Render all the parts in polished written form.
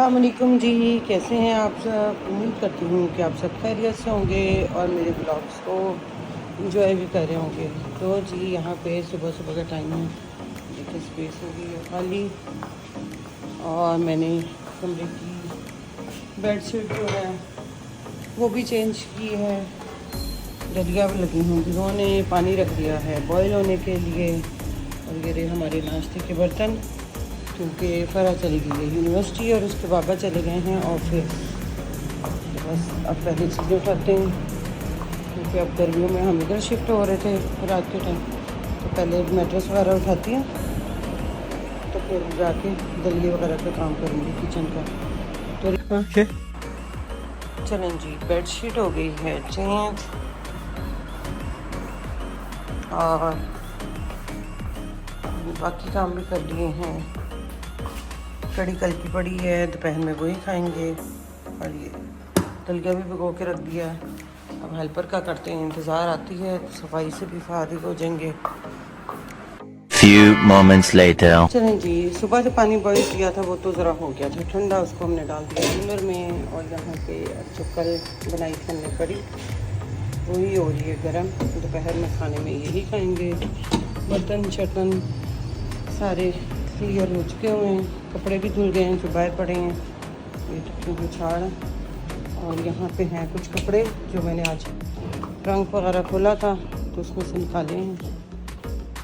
अस्सलाम वालेकुम जी, कैसे हैं आप सब। उम्मीद करती हूँ कि आप सब खैरियत से होंगे और मेरे ब्लॉग्स को इंजॉय भी कर रहे होंगे। तो जी यहाँ पे सुबह सुबह का टाइम है, देखिए स्पेस हो गई है खाली और मैंने कमरे की बेडशीट जो है वो भी चेंज की है। डलिया भी लगी हुई, जिन्होंने पानी रख दिया है बॉयल होने के लिए। और ये रहे हमारे नाश्ते के बर्तन, क्योंकि फ़रा चली गई है यूनिवर्सिटी और उसके पापा चले गए हैं ऑफिस। तो बस अब पहले चीज़ें उठाते हैं, क्योंकि अब गर्मियों में हम इधर शिफ्ट हो रहे थे रात के टाइम। तो पहले मैट्रेस वगैरह उठाती हैं, तो फिर जाके दलिए वगैरह का काम करेंगे किचन का। तो ओके चलें जी, बेडशीट हो गई है चेंज और बाकी काम भी कर लिए हैं। कड़ी कल की पड़ी है, दोपहर में वही खाएंगे। और ये दलिया भी भिगो के रख दिया है। अब हेल्पर का करते हैं इंतज़ार, आती है तो सफाई से भी फारिग हो जाएंगे। Few moments later. चलें जी, सुबह से पानी बॉईल किया था वो तो ज़रा हो गया था ठंडा, उसको हमने डाल दिया कूलर में। और यहाँ पे जो कल बनाई थी हमने कड़ी, वही हो रही है गर्म। दोपहर में खाने में यही खाएंगे। बर्तन शर्तन सारे क्लियर हो चुके हुए हैं, कपड़े भी धुल गए हैं जो बाहर पड़े हैं, ये क्योंकि छाड़। और यहाँ पे हैं कुछ कपड़े जो मैंने आज ट्रंक वगैरह खोला था तो उसमें से निकाले हैं,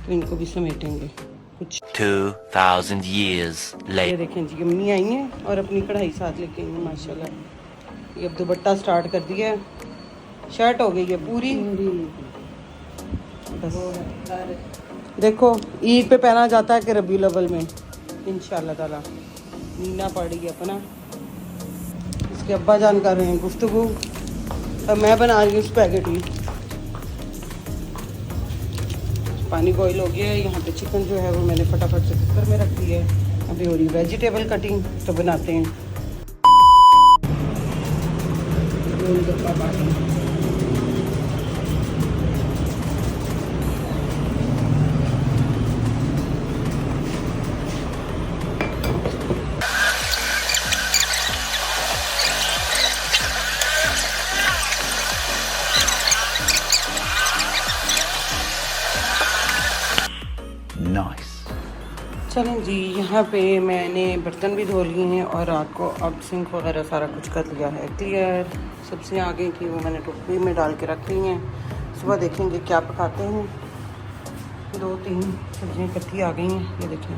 तो इनको भी समेटेंगे कुछ। 2000 years later. ये देखें जी, अम्मी आई हैं और अपनी कढ़ाई साथ लेके आई हैं माशाल्लाह। ये अब दुपट्टा स्टार्ट कर दिया है, शर्ट हो गई है पूरी। बस देखो ईद पे पहना जाता है कि रबीउल अव्वल में इंशाल्लाह ताला। नीना पड़ रही है अपना, इसके अब्बा जान कर रहे हैं गुफ्तगू और मैं बना रही हूँ स्पैगेटी। पानी बॉईल हो गया है। यहाँ पे चिकन जो है वो मैंने फटाफट से कुकर में रख दी है। अभी हो रही वेजिटेबल कटिंग, तो बनाते हैं। Nice. चलें जी, यहाँ पे मैंने बर्तन भी धो लिए हैं और रात को अब सिंक वगैरह सारा कुछ कर लिया है क्लियर। सब्जियाँ आ गई थी, वो मैंने टोकरी में डाल के रख ली हैं। सुबह देखेंगे क्या पकाते हैं। 2-3 सब्जियाँ इकट्ठी आ गई हैं। ये देखें,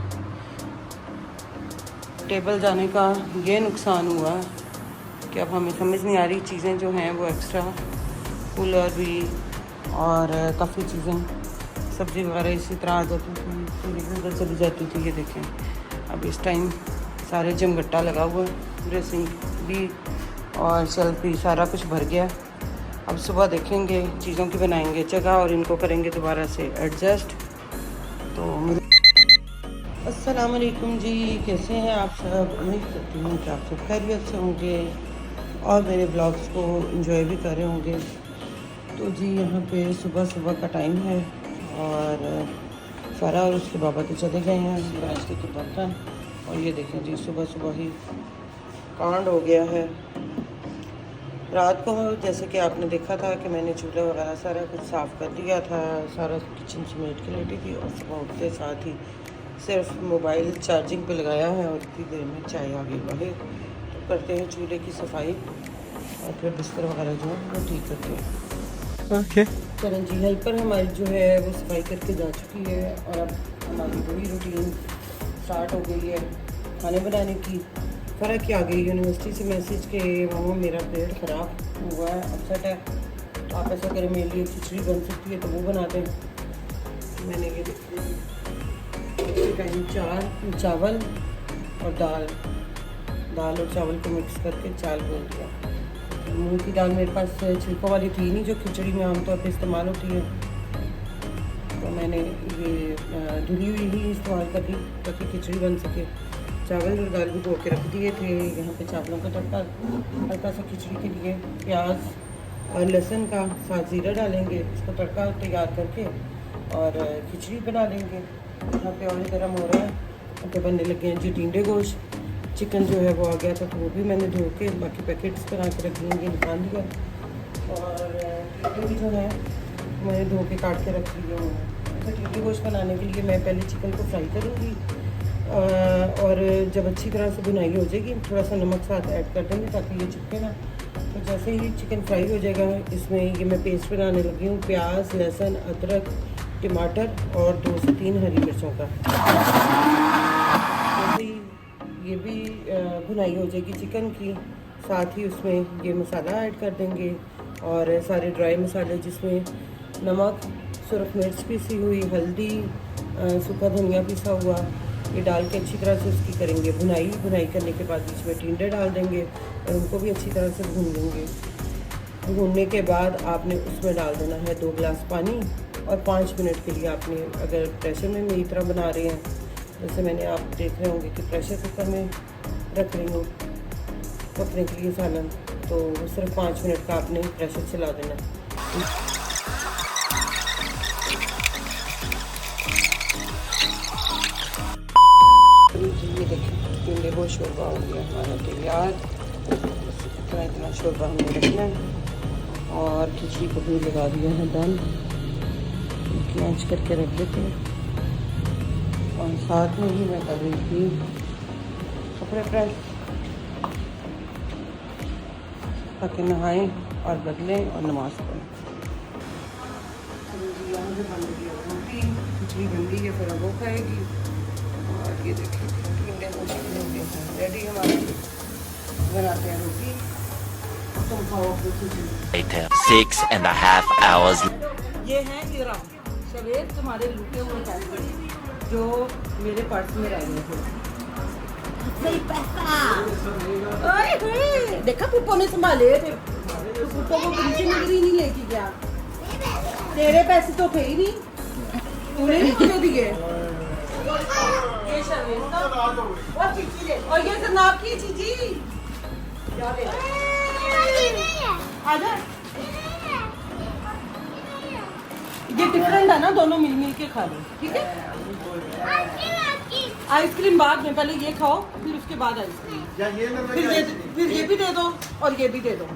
टेबल जाने का ये नुकसान हुआ कि अब हमें समझ नहीं आ रही चीज़ें जो हैं वो एक्स्ट्रा, कूलर भी और काफ़ी चीज़ें, सब्ज़ी वगैरह इसी तरह आ जाती थी, पूरी उधर चली जाती थी। ये देखें अब इस टाइम सारे जमगट्टा लगा हुआ है, ड्रेसिंग भी और शेल्फ भी सारा कुछ भर गया। अब सुबह देखेंगे चीज़ों की बनाएंगे जगह और इनको करेंगे दोबारा से एडजस्ट। तो अस्सलाम वालेकुम जी, कैसे हैं आप सब। उम्मीद करती हूँ कि आप सब खैरियत से होंगे और मेरे ब्लॉग्स को एंजॉय भी कर रहे होंगे। तो जी यहाँ पे सुबह सुबह का टाइम है और फ़रा और उसके बाबा तो चले गए हैं नाश्ते के बर्तन। और ये देखें जी, सुबह सुबह ही कांड हो गया है। रात को जैसे कि आपने देखा था कि मैंने चूल्हा वगैरह सारा कुछ साफ़ कर दिया था, सारा किचन समेट के लेटी थी। और सुबह उठते साथ ही सिर्फ मोबाइल चार्जिंग पे लगाया है और इतनी देर में चाय आ गई बाहर। तो करते हैं चूल्हे की सफाई और फिर बिस्तर वगैरह जो है वो ठीक करते हैं। Okay. चलें जी, हेल्पर हमारी जो है वो सफाई करके जा चुकी है और अब हमारी वही रूटीन स्टार्ट हो गई है खाने बनाने की। फ़र्क क्या आ गई यूनिवर्सिटी से मैसेज के मामा मेरा पेट ख़राब हुआ है, अपसेट है, तो आप ऐसा करें मेरे लिए खिचड़ी बन सकती है तो वो बना दें। मैंने ये टाइम चावल और दाल और चावल को मिक्स करके चावल बोल दिया। मूंग की दाल मेरे पास छिलकों वाली थी नहीं, जो खिचड़ी में आमतौर पर इस्तेमाल होती है, तो मैंने ये धुली हुई ही इस्तेमाल कर दी ताकि खिचड़ी बन सके। चावल और दाल भी धो के रख दिए थे। यहाँ पे चावलों का तड़का हल्का सा खिचड़ी के लिए प्याज और लहसुन का साथ ज़ीरा डालेंगे, इसको तड़का तैयार करके और खिचड़ी बना लेंगे। यहाँ पे ऑयल गर्म हो रहा है तो बनने लगे हैं जी टिंडे गोश्त। चिकन जो है वो आ गया था, तो वो भी मैंने धो के बाकी पैकेट्स बना के रख दिए, निकाल दिया। और टिक्की जो है मैंने धो के काट के रख लिया हूँ। तो टिक्की गोश्त बनाने के लिए मैं पहले चिकन को फ्राई करूँगी, और जब अच्छी तरह से बुनाई हो जाएगी थोड़ा सा नमक साथ ऐड कर देंगे ताकि ये चिपके ना। तो जैसे ही चिकन फ्राई हो जाएगा, इसमें ये मैं पेस्ट बनाने लगी हूँ, प्याज, लहसुन, अदरक, टमाटर और 2 से 3 हरी मिर्चों का। जैसे ही ये भी भुनाई हो जाएगी चिकन की, साथ ही उसमें ये मसाला ऐड कर देंगे और सारे ड्राई मसाले जिसमें नमक, सुरख मिर्च पीसी हुई, हल्दी, सूखा धनिया पिसा हुआ, ये डाल के अच्छी तरह से उसकी करेंगे भुनाई। भुनाई करने के बाद इसमें टिंडे डाल देंगे और उनको भी अच्छी तरह से भून लेंगे। भूनने के बाद आपने उसमें डाल देना है 2 गिलास पानी, और 5 मिनट के लिए आपने, अगर प्रेशर में मेरी तरह बना रहे हैं, जैसे मैंने, आप देख रहे होंगे कि प्रेशर कुकर में रख रही हूँ पकने के लिए सालन, तो सिर्फ 5 मिनट का आपने प्रेशर चला देना है। ये देखिए टिंडे को शोरबा हो गया हमारा तैयार। इतना शोरबा हमने रखना है और खिचड़ी को भी लगा दिया है दम, आँच करके रख देते हैं। और साथ में ही मैं कर रही थी कपड़े प्रेस, ताकि नहाएं और बदलें और नमाज पढ़ें। यहाँ से बन गई है रोटी, खिचड़ी बन गई है, फिर वो खाएगी। और ये देखिए टिंडे को रेडी हमारे, बनाते हैं रोटी, तुम खाओ अपनी खिचड़ी। Later. 6.5 hours. ये है हीरा सवेर तुम्हारे लुटे हुए पैसे जो मेरे पर्स में रह गए थे। सही पैसा देखा पुप्पो ने संभाले थे, तो पुप्पो को पीछे नगरी नहीं लेके गया। तेरे पैसे तो थे ही नहीं, तूने नहीं मुझे दिए। ये शर्मीन का और चीची ले, और ये जनाब की चीची क्या ले आजा। ये डिफरेंट है ना, दोनों मिल मिल के खा लो, ठीक है। आइसक्रीम बाद में, पहले ये खाओ फिर उसके बाद आइसक्रीम, फिर ये भी दे दो और ये भी दे दो।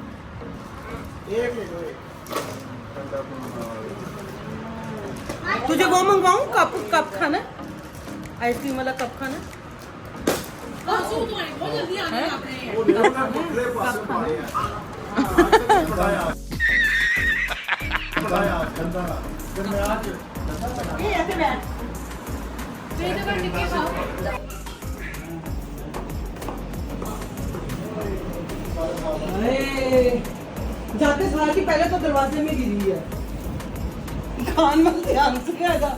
तुझे वो मंगवाऊं, कप खाना, आइसक्रीम वाला कप खाना। जाते साथ ही पहले तो दरवाजे में गिरी है, कान में ध्यान से आएगा।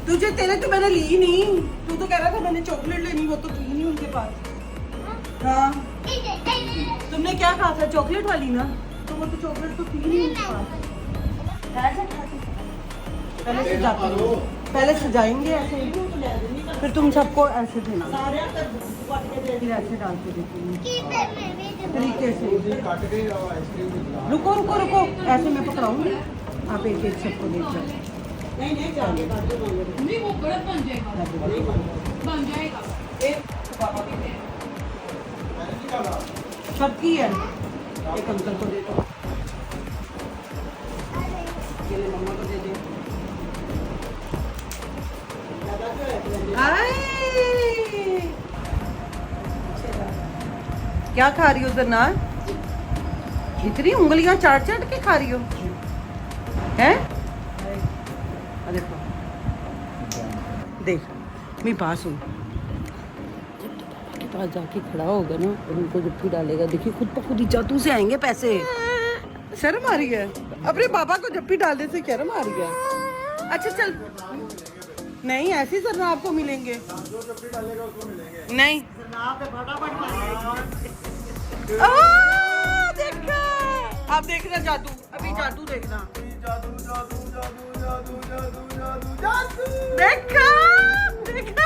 तुझे तेरे तो मैंने ली नहीं, तू तो कह रहा था मैंने चॉकलेट लेनी, वो तो थी नहीं उनके पास। हाँ तुमने क्या कहा था, चॉकलेट वाली ना, तो वो तो चॉकलेट तो थी नहीं उनके पास। पहले सजाते हैं, पहले सजाएंगे ऐसे, फिर तुम सबको ऐसे देना, फिर ऐसे डाल के देती तरीके से। रुको रुको रुको, ऐसे मैं पकड़ाऊंगी, आप एक एक सबको देख जाओ। नहीं वो गलत बन जाएगा। सबकी है, एक अंकल को दे दो, मम्मा को दे दे। क्या खा रही हो जन्नात? इतनी उंगलियां चाट चाट के खा रही हो हैं? देखो देख, मेरे पास हूँ, के पास जाके खड़ा होगा ना और उनको जप्पी डालेगा, देखिए खुद ब खुद ही जादू से आएंगे पैसे। शर्म आ रही है? अपने पापा को जप्पी डालने से शर्म आ रही है? अच्छा चल, नहीं ऐसे सरना आपको मिलेंगे, जो जप्पी डालेगा उसको मिलेंगे। नहीं देखा, आप देखना जादू, अभी जादू देखना, जादू जादू जादू जादू जादू जादू जादू, देखा देखा।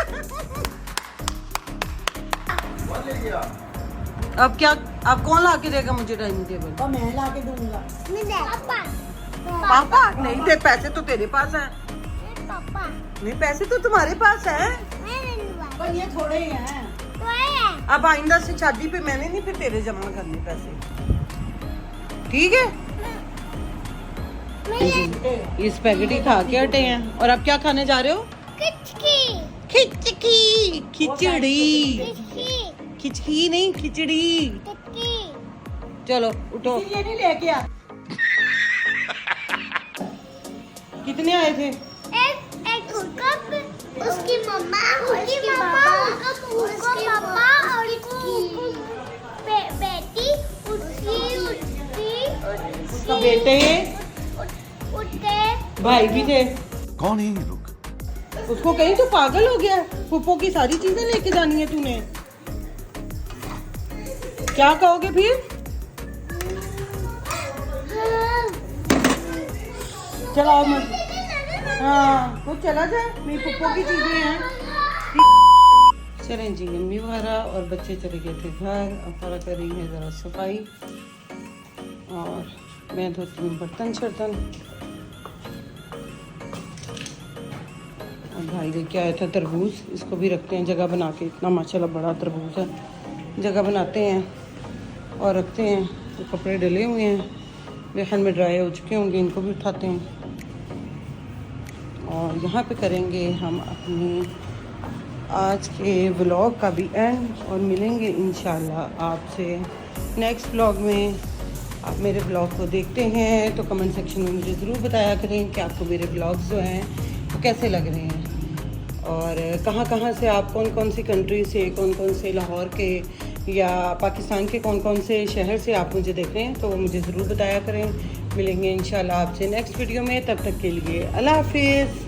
अब क्या, अब कौन ला के देगा मुझे डाइनिंग टेबल? और मैं ला के दूंगा। पापा नहीं दे, पैसे तो तेरे पास हैं। पापा नहीं, पैसे तो तुम्हारे पास हैं। पर ये थोड़े ही हैं। अब आइंदा से शादी पे मैंने नहीं फिर तेरे जमा करने पैसे, ठीक है? ये स्पैगेटी खा के हटे हैं और अब क्या खाने जा रहे हो? खिचड़ी, खिचड़ी, खिचड़ी नहीं खिचड़ी। चलो उठो। ये नहीं लेके आ। कितने आए थे? एक उसकी मम्मा, उसकी पापा और बेटी, उसका बेटे, उसके भाई भी थे। कौन है ये लोग? उसको कहीं तो पागल हो गया, फूफो की सारी चीजें लेके जानी है तूने। क्या कहोगे फिर? चलाओ मत। हाँ वो चला जा, मेरी फूफो की चीजें हैं। चलें जी, अम्मी वगैरह और बच्चे चले गए थे घर। अब फरा कर रही है ज़रा सफाई और मैं धोती हूँ बर्तन शर्तन। और भाई लेके आया था तरबूज, इसको भी रखते हैं जगह बना के। इतना माशाल्लाह बड़ा तरबूज है, जगह बनाते हैं और रखते हैं। तो कपड़े डले हुए हैं, बेहन में ड्राई हो चुके होंगे, इनको भी उठाते हैं। और यहाँ पे करेंगे हम अपनी आज के व्लॉग का भी एंड और मिलेंगे इंशाल्लाह आपसे नेक्स्ट व्लॉग में। आप मेरे व्लॉग को देखते हैं तो कमेंट सेक्शन में मुझे ज़रूर बताया करें कि आपको मेरे व्लॉग्स जो हैं वो कैसे लग रहे हैं और कहाँ से आप कौन कौन सी कंट्री से, कौन कौन से लाहौर के या पाकिस्तान के कौन कौन से शहर से आप मुझे देख रहे हैं तो मुझे ज़रूर बताया करें। मिलेंगे इंशाल्लाह आपसे नेक्स्ट वीडियो में, तब तक के लिए अल्लाह हाफिज़।